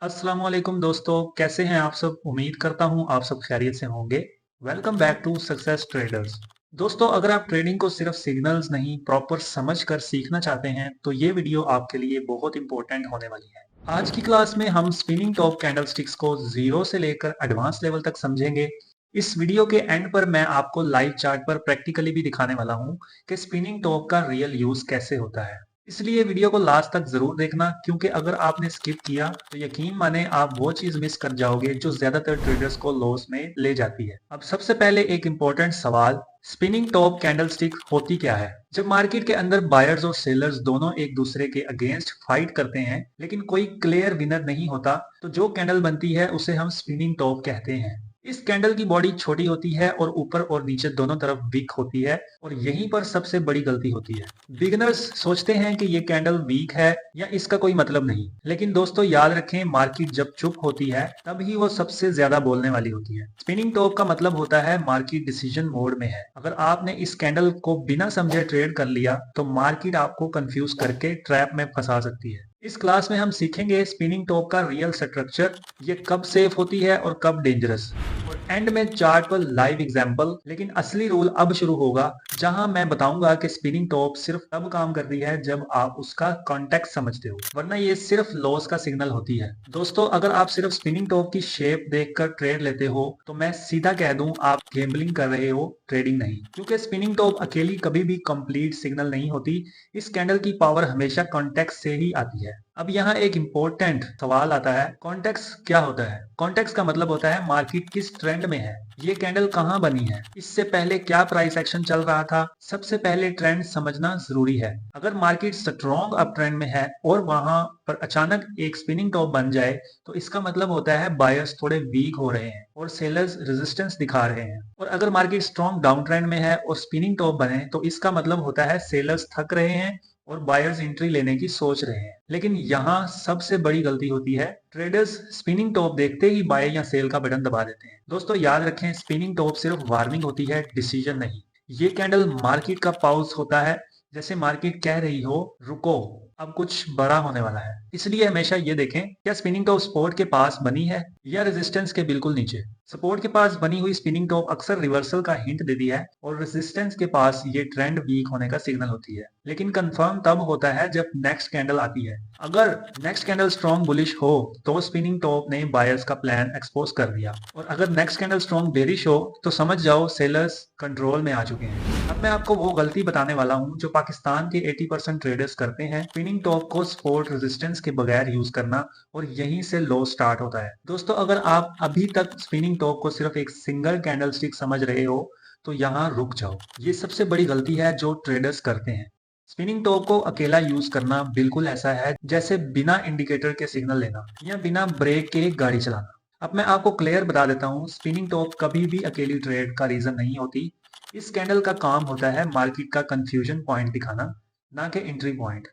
अस्सलाम वालेकुम दोस्तों, कैसे हैं आप सब? उम्मीद करता हूं आप सब खैरियत से होंगे। Welcome back to Success Traders. दोस्तों, अगर आप ट्रेडिंग को सिर्फ सिग्नल्स नहीं प्रॉपर समझ कर सीखना चाहते हैं तो ये वीडियो आपके लिए बहुत इंपॉर्टेंट होने वाली है। आज की क्लास में हम स्पिनिंग टॉप कैंडलस्टिक्स को जीरो से लेकर एडवांस लेवल तक समझेंगे। इस वीडियो के एंड पर मैं आपको लाइव चार्ट पर प्रैक्टिकली भी दिखाने वाला हूं कि स्पिनिंग टॉप का रियल यूज कैसे होता है। इसलिए वीडियो को लास्ट तक जरूर देखना, क्योंकि अगर आपने स्किप किया तो यकीन माने आप वो चीज मिस कर जाओगे जो ज्यादातर ट्रेडर्स को लॉस में ले जाती है। अब सबसे पहले एक इंपॉर्टेंट सवाल, स्पिनिंग टॉप कैंडलस्टिक होती क्या है? जब मार्केट के अंदर बायर्स और सेलर्स दोनों एक दूसरे के अगेंस्ट फाइट करते हैं लेकिन कोई क्लियर विनर नहीं होता, तो जो कैंडल बनती है उसे हम स्पिनिंग टॉप कहते हैं। इस कैंडल की बॉडी छोटी होती है और ऊपर और नीचे दोनों तरफ वीक होती है, और यहीं पर सबसे बड़ी गलती होती है। बिगिनर्स सोचते हैं कि ये कैंडल वीक है या इसका कोई मतलब नहीं, लेकिन दोस्तों याद रखें, मार्केट जब चुप होती है तभी वो सबसे ज्यादा बोलने वाली होती है। स्पिनिंग टॉप का मतलब होता है मार्केट डिसीजन मोड में है। अगर आपने इस कैंडल को बिना समझे ट्रेड कर लिया तो मार्केट आपको कंफ्यूज करके ट्रैप में फंसा सकती है। इस क्लास में हम सीखेंगे स्पिनिंग टॉप का रियल स्ट्रक्चर, ये कब सेफ होती है और कब डेंजरस, और एंड में चार्ट पर लाइव एग्जांपल। लेकिन असली रूल अब शुरू होगा, जहां मैं बताऊंगा कि स्पिनिंग टॉप सिर्फ तब काम करती है जब आप उसका कॉन्टेक्स्ट समझते हो, वरना ये सिर्फ लॉस का सिग्नल होती है। दोस्तों, अगर आप सिर्फ स्पिनिंग टॉप की शेप देखकर ट्रेड लेते हो तो मैं सीधा कह दूं आप गैम्बलिंग कर रहे हो, ट्रेडिंग नहीं। क्योंकि स्पिनिंग टॉप अकेली कभी भी कंप्लीट सिग्नल नहीं होती। इस कैंडल की पावर हमेशा कॉन्टेक्स्ट से ही आती है। अब यहाँ एक इंपॉर्टेंट सवाल आता है, कॉन्टेक्स्ट क्या होता है? कॉन्टेक्स्ट का मतलब होता है मार्केट किस ट्रेंड में है, ये कैंडल कहाँ बनी है, इससे पहले क्या प्राइस एक्शन चल रहा था। सबसे पहले ट्रेंड समझना जरूरी है। अगर मार्केट स्ट्रॉन्ग अप ट्रेंड में है और वहां पर अचानक एक स्पिनिंग टॉप बन जाए तो इसका मतलब होता है बायर्स थोड़े वीक हो रहे हैं और सेलर्स रेजिस्टेंस दिखा रहे हैं। और अगर मार्केट स्ट्रॉन्ग डाउन ट्रेंड में है और स्पिनिंग टॉप बने तो इसका मतलब होता है सेलर्स थक रहे हैं और बायर्स एंट्री लेने की सोच रहे हैं। लेकिन यहाँ सबसे बड़ी गलती होती है, ट्रेडर्स स्पिनिंग टॉप देखते ही बाय या सेल का बटन दबा देते हैं। दोस्तों याद रखें, स्पिनिंग टॉप सिर्फ वार्निंग होती है, डिसीजन नहीं। ये कैंडल मार्केट का पाउस होता है, जैसे मार्केट कह रही हो रुको, अब कुछ बड़ा होने वाला है। इसलिए हमेशा ये देखें, क्या स्पिनिंग टॉप सपोर्ट के पास बनी है या रेजिस्टेंस के बिल्कुल नीचे। सपोर्ट के पास बनी हुई स्पिनिंग टॉप अक्सर रिवर्सल का हिंट देती है और रेजिस्टेंस के पास ये ट्रेंड वीक होने का सिग्नल होती है। लेकिन कंफर्म तब होता है जब नेक्स्ट कैंडल आती है। अगर नेक्स्ट कैंडल स्ट्रॉन्ग बुलिश हो तो स्पिनिंग टॉप ने बायर्स का प्लान एक्सपोज कर दिया, और अगर नेक्स्ट कैंडल स्ट्रॉन्ग बेरिश हो तो समझ जाओ सेलर्स कंट्रोल में आ चुके हैं। अब मैं आपको वो गलती बताने वाला हूँ जो पाकिस्तान के 80% ट्रेडर्स करते हैं, स्पिनिंग टॉप को सपोर्ट रेजिस्टेंस के बगैर यूज करना, और यहीं से लॉस स्टार्ट होता है। दोस्तों, अगर आप अभी तक स्पिनिंग टॉप को सिर्फ एक सिंगल कैंडलस्टिक समझ रहे हो तो यहाँ रुक जाओ। ये सबसे बड़ी गलती है जो ट्रेडर्स करते हैं। स्पिनिंग टॉप को अकेला यूज करना बिल्कुल ऐसा है जैसे बिना इंडिकेटर के सिग्नल लेना या बिना ब्रेक के गाड़ी चलाना। अब मैं आपको क्लियर बता देता हूँ, स्पिनिंग टॉप कभी भी अकेली ट्रेड का रीजन नहीं होती। इस कैंडल का काम होता है मार्केट का कंफ्यूजन पॉइंट दिखाना, ना कि एंट्री पॉइंट।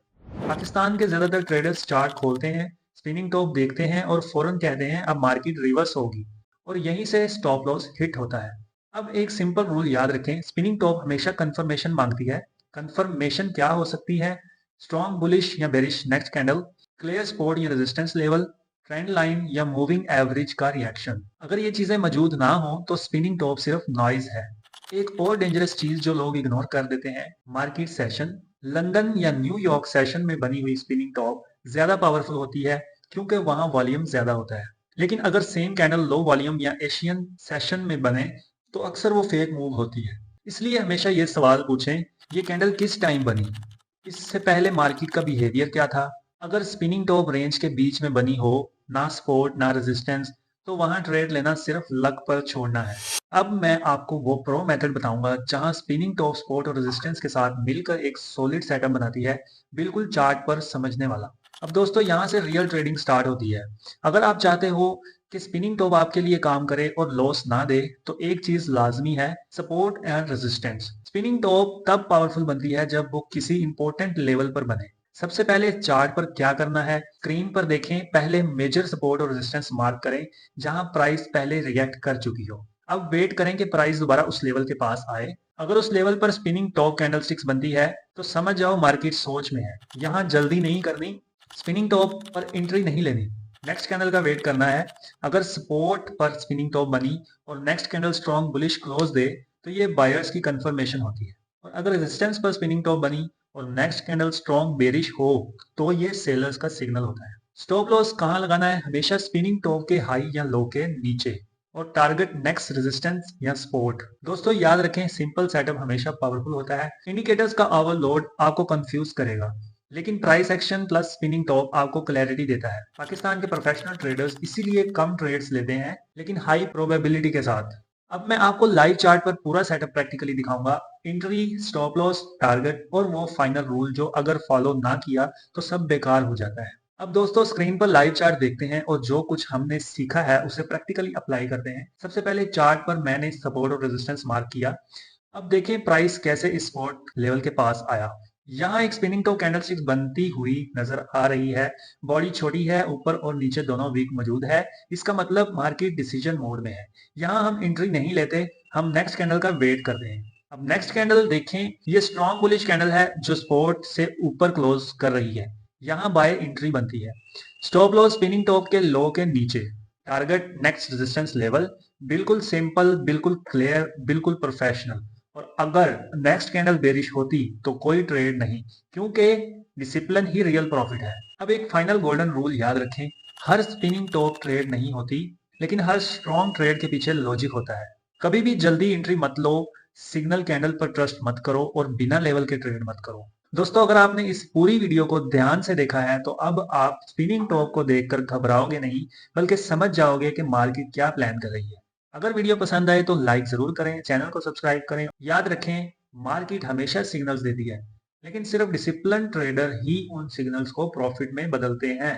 पाकिस्तान के ज्यादातर ट्रेडर्स चार्ट खोलते हैं, स्पिनिंग टॉप देखते हैं और फौरन कहते हैं अब मार्केट रिवर्स होगी, और यहीं से स्टॉप लॉस हिट होता है। अब एक सिंपल रूल याद रखें, स्पिनिंग टॉप हमेशा कंफर्मेशन मांगती है। कंफर्मेशन क्या हो सकती है? स्ट्रॉन्ग बुलिश या bearish next candle, clear support या रेजिस्टेंस लेवल, ट्रेंड लाइन या मूविंग एवरेज का रिएक्शन। अगर ये चीजें मौजूद ना हो तो स्पिनिंग टॉप सिर्फ नॉइज है। एक और डेंजरस चीज जो लोग इग्नोर कर देते हैं, मार्केट सेशन। लंदन या न्यूयॉर्क सेशन में बनी हुई स्पिनिंग टॉप ज्यादा पावरफुल होती है क्योंकि वहां वॉल्यूम ज्यादा होता है। लेकिन अगर सेम कैंडल लो वॉल्यूम या एशियन सेशन में बने तो अक्सर वो फेक मूव होती है। इसलिए हमेशा ये सवाल पूछें, ये कैंडल किस टाइम बनी, इससे पहले मार्केट का बिहेवियर क्या था। अगर स्पिनिंग टॉप रेंज के बीच में बनी हो, ना सपोर्ट ना रेजिस्टेंस, तो वहां ट्रेड लेना सिर्फ लक पर छोड़ना है। अब मैं आपको वो प्रो मेथड बताऊंगा जहां स्पिनिंग टॉप सपोर्ट और रेजिस्टेंस के साथ मिलकर एक सॉलिड सेटअप बनाती है, बिल्कुल चार्ट पर समझने वाला। अब दोस्तों यहाँ से रियल ट्रेडिंग स्टार्ट होती है। अगर आप चाहते हो कि स्पिनिंग टॉप आपके लिए काम करे और लॉस ना दे तो एक चीज लाजमी है, support and resistance. Spinning top तब पावरफुल बनती है जब वो किसी इंपॉर्टेंट लेवल पर बने। सबसे पहले चार्ट पर क्या करना है, स्क्रीन पर देखें, पहले मेजर सपोर्ट और रेजिस्टेंस मार्क करें जहां प्राइस पहले रिएक्ट कर चुकी हो। अब वेट करें कि प्राइस दोबारा उस लेवल के पास आए। अगर उस लेवल पर स्पिनिंग टॉप कैंडलस्टिक्स बनती है तो समझ जाओ मार्केट सोच में है। यहाँ जल्दी नहीं करनी, स्पिनिंग टॉप पर एंट्री नहीं लेनी। नेक्स्ट कैंडल का वेट करना है। अगर सपोर्ट पर स्पिनिंग टॉप बनी और next candle strong bullish close दे तो ये बायर्स की कंफर्मेशन होती है, और अगर रेजिस्टेंस पर स्पिनिंग टॉप बनी और नेक्स्ट कैंडल स्ट्रॉन्ग बेरिश हो तो ये सेलर्स का सिग्नल होता है। स्टॉप लॉस कहाँ लगाना है? हमेशा स्पिनिंग टॉप के हाई या लो के नीचे, और टारगेट नेक्स्ट रेजिस्टेंस या सपोर्ट। दोस्तों याद रखें, सिंपल सेटअप हमेशा पावरफुल होता है। इंडिकेटर्स का ओवरलोड आपको कंफ्यूज करेगा, लेकिन price action plus spinning top आपको क्लैरिटी देता है। पाकिस्तान के प्रोफेशनल ट्रेडर्स इसीलिए कम ट्रेड्स लेते हैं, लेकिन हाई प्रोबेबिलिटी के साथ। अब मैं आपको लाइव चार्ट पर पूरा सेटअप प्रैक्टिकली दिखाऊंगा। एंट्री, स्टॉप लॉस, टारगेट और वो फाइनल रूल जो अगर फॉलो ना किया तो सब बेकार हो जाता है। अब दोस्तों स्क्रीन पर लाइव चार्ट देखते हैं और जो कुछ हमने सीखा है उसे प्रैक्टिकली अप्लाई करते हैं। सबसे पहले चार्ट पर मैंने सपोर्ट और रेजिस्टेंस मार्क किया। अब देखें प्राइस कैसे इस सपोर्ट लेवल के पास आया। यहाँ एक स्पिनिंग टॉप कैंडलस्टिक बनती हुई नजर आ रही है। बॉडी छोटी है, ऊपर और नीचे दोनों वीक मौजूद है। इसका मतलब मार्केट डिसीजन मोड में है। यहाँ हम एंट्री नहीं लेते, हम नेक्स्ट कैंडल का वेट करते हैं। अब नेक्स्ट कैंडल देखें, ये स्ट्रॉन्ग बुलिश कैंडल है जो सपोर्ट से ऊपर क्लोज कर रही है। यहाँ बाय एंट्री बनती है। स्टॉप लॉस स्पिनिंग टॉप के लो के नीचे, टारगेट नेक्स्ट रेजिस्टेंस लेवल। बिल्कुल सिंपल, बिल्कुल क्लियर, बिल्कुल प्रोफेशनल। और अगर नेक्स्ट कैंडल बेरिश होती तो कोई ट्रेड नहीं, क्योंकि डिसिप्लिन ही रियल प्रॉफिट है। अब एक फाइनल गोल्डन रूल याद रखें, हर स्पिनिंग टॉप ट्रेड नहीं होती, लेकिन हर स्ट्रॉन्ग ट्रेड के पीछे लॉजिक होता है। कभी भी जल्दी एंट्री मत लो, सिग्नल कैंडल पर ट्रस्ट मत करो और बिना लेवल के ट्रेड मत करो। दोस्तों अगर आपने इस पूरी वीडियो को ध्यान से देखा है तो अब आप स्पिनिंग टॉप को देखकर घबराओगे नहीं, बल्कि समझ जाओगे कि मार्केट क्या प्लान कर रही है। अगर वीडियो पसंद आए तो लाइक जरूर करें, चैनल को सब्सक्राइब करें। याद रखें, मार्केट हमेशा सिग्नल्स देती है, लेकिन सिर्फ डिसिप्लिन ट्रेडर ही उन सिग्नल्स को प्रॉफिट में बदलते हैं।